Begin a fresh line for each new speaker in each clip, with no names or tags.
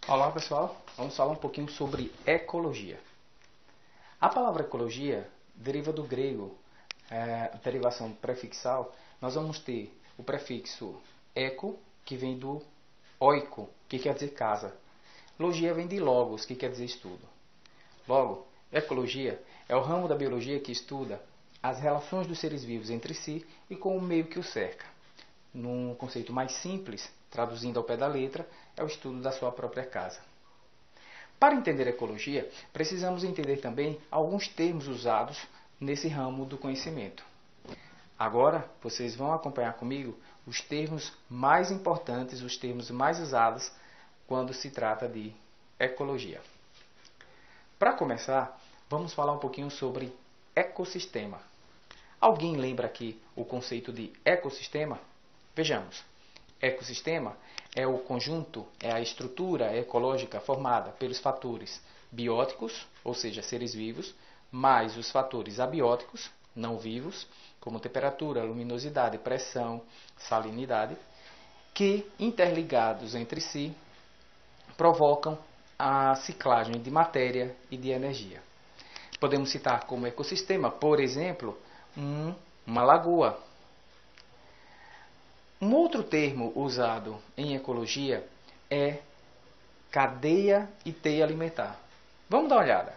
Olá pessoal, vamos falar um pouquinho sobre ecologia. A palavra ecologia deriva do grego, a derivação prefixal. Nós vamos ter o prefixo eco, que vem do oiko, que quer dizer casa. Logia vem de logos, que quer dizer estudo. Logo, ecologia é o ramo da biologia que estuda as relações dos seres vivos entre si e com o meio que o cerca. Num conceito mais simples, traduzindo ao pé da letra, é o estudo da sua própria casa. Para entender ecologia, precisamos entender também alguns termos usados nesse ramo do conhecimento. Agora, vocês vão acompanhar comigo os termos mais importantes, os termos mais usados quando se trata de ecologia. Para começar, vamos falar um pouquinho sobre ecossistema. Alguém lembra aqui o conceito de ecossistema? Vejamos. Ecossistema é o conjunto, é a estrutura ecológica formada pelos fatores bióticos, ou seja, seres vivos, mais os fatores abióticos, não vivos, como temperatura, luminosidade, pressão, salinidade, que, interligados entre si, provocam a ciclagem de matéria e de energia. Podemos citar como ecossistema, por exemplo, uma lagoa. Um outro termo usado em ecologia é cadeia e teia alimentar. Vamos dar uma olhada.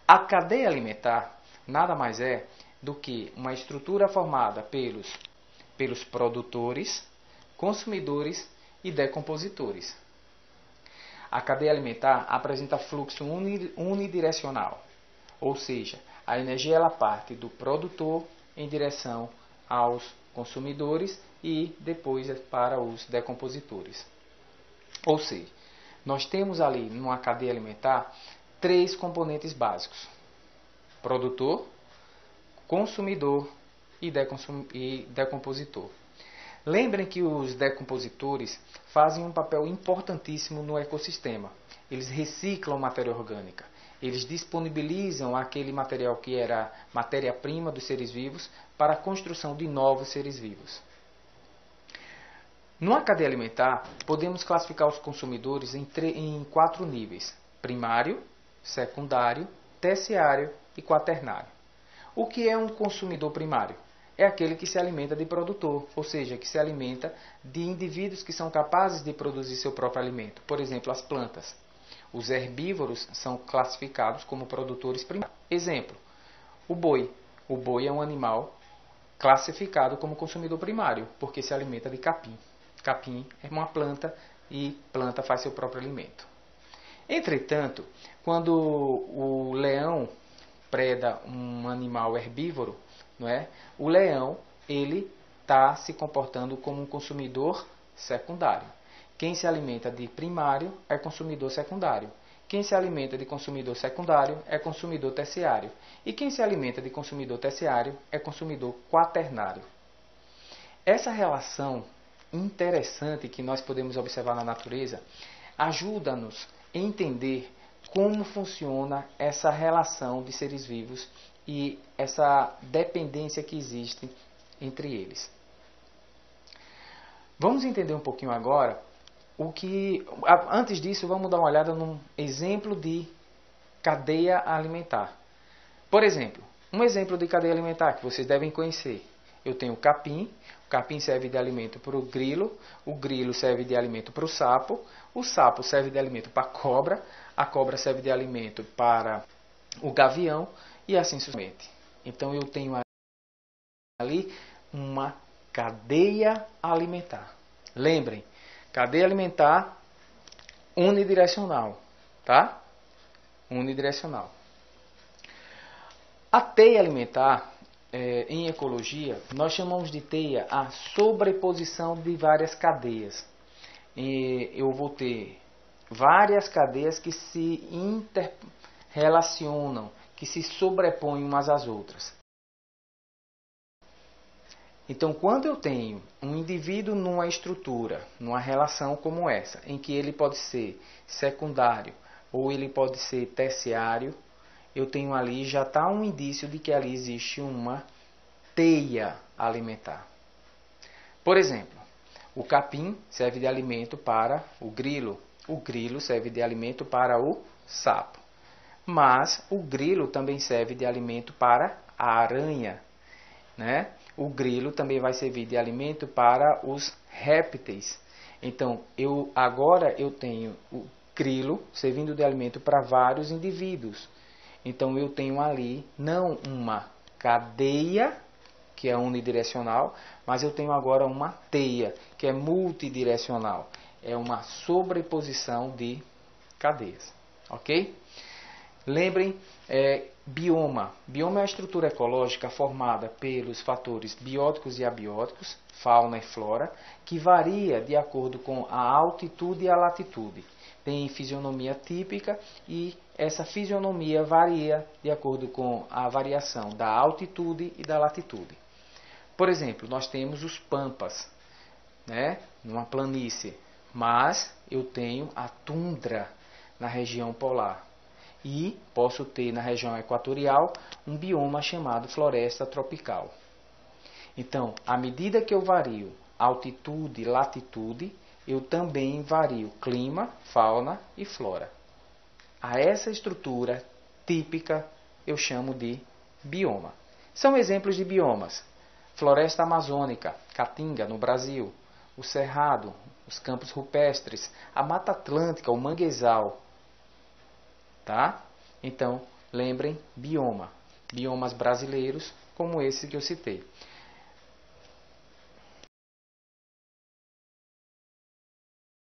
A cadeia alimentar nada mais é do que uma estrutura formada pelos produtores, consumidores e decompositores. A cadeia alimentar apresenta fluxo unidirecional, ou seja, a energia ela parte do produtor em direção aos consumidores e depois para os decompositores. Ou seja, nós temos ali numa cadeia alimentar três componentes básicos: produtor, consumidor e decompositor. Lembrem que os decompositores fazem um papel importantíssimo no ecossistema. Eles reciclam matéria orgânica. Eles disponibilizam aquele material que era matéria-prima dos seres vivos para a construção de novos seres vivos. Numa cadeia alimentar, podemos classificar os consumidores em 4 níveis: primário, secundário, terciário e quaternário. O que é um consumidor primário? É aquele que se alimenta de produtor, ou seja, que se alimenta de indivíduos que são capazes de produzir seu próprio alimento. Por exemplo, as plantas. Os herbívoros são classificados como produtores primários. Exemplo, o boi. O boi é um animal classificado como consumidor primário, porque se alimenta de capim. Capim é uma planta e planta faz seu próprio alimento. Entretanto, quando o leão preda um animal herbívoro, não é? O leão ele está se comportando como um consumidor secundário. Quem se alimenta de primário é consumidor secundário. Quem se alimenta de consumidor secundário é consumidor terciário. E quem se alimenta de consumidor terciário é consumidor quaternário. Essa relação interessante que nós podemos observar na natureza ajuda-nos a entender como funciona essa relação de seres vivos e essa dependência que existe entre eles. Vamos entender um pouquinho agora antes disso, vamos dar uma olhada num exemplo de cadeia alimentar. Por exemplo, um exemplo de cadeia alimentar que vocês devem conhecer. Eu tenho o capim serve de alimento para o grilo serve de alimento para o sapo serve de alimento para a cobra serve de alimento para o gavião e assim sucessivamente. Então eu tenho ali uma cadeia alimentar. Lembrem, cadeia alimentar unidirecional, tá? Unidirecional. A teia alimentar, em ecologia, nós chamamos de teia a sobreposição de várias cadeias. Eu vou ter várias cadeias que se interrelacionam, que se sobrepõem umas às outras. Então, quando eu tenho um indivíduo numa estrutura, numa relação como essa, em que ele pode ser secundário ou ele pode ser terciário, eu tenho ali, já está um indício de que ali existe uma teia alimentar. Por exemplo, O capim serve de alimento para o grilo. O grilo serve de alimento para o sapo. Mas o grilo também serve de alimento para a aranha, né? O grilo também vai servir de alimento para os répteis. Então, agora eu tenho o grilo servindo de alimento para vários indivíduos. Então, eu tenho ali não uma cadeia, que é unidirecional, mas eu tenho agora uma teia, que é multidirecional. É uma sobreposição de cadeias. Ok? Lembrem, bioma. Bioma é a estrutura ecológica formada pelos fatores bióticos e abióticos, fauna e flora, que varia de acordo com a altitude e a latitude. Tem fisionomia típica e essa fisionomia varia de acordo com a variação da altitude e da latitude. Por exemplo, nós temos os pampas, né, numa planície, mas eu tenho a tundra na região polar. E posso ter na região equatorial um bioma chamado floresta tropical. Então, à medida que eu vario altitude e latitude, eu também vario clima, fauna e flora. A essa estrutura típica eu chamo de bioma. São exemplos de biomas: floresta amazônica, Caatinga, no Brasil, o cerrado, os campos rupestres, a Mata Atlântica, o manguezal. Tá? Então, lembrem, bioma. Biomas brasileiros, como esse que eu citei.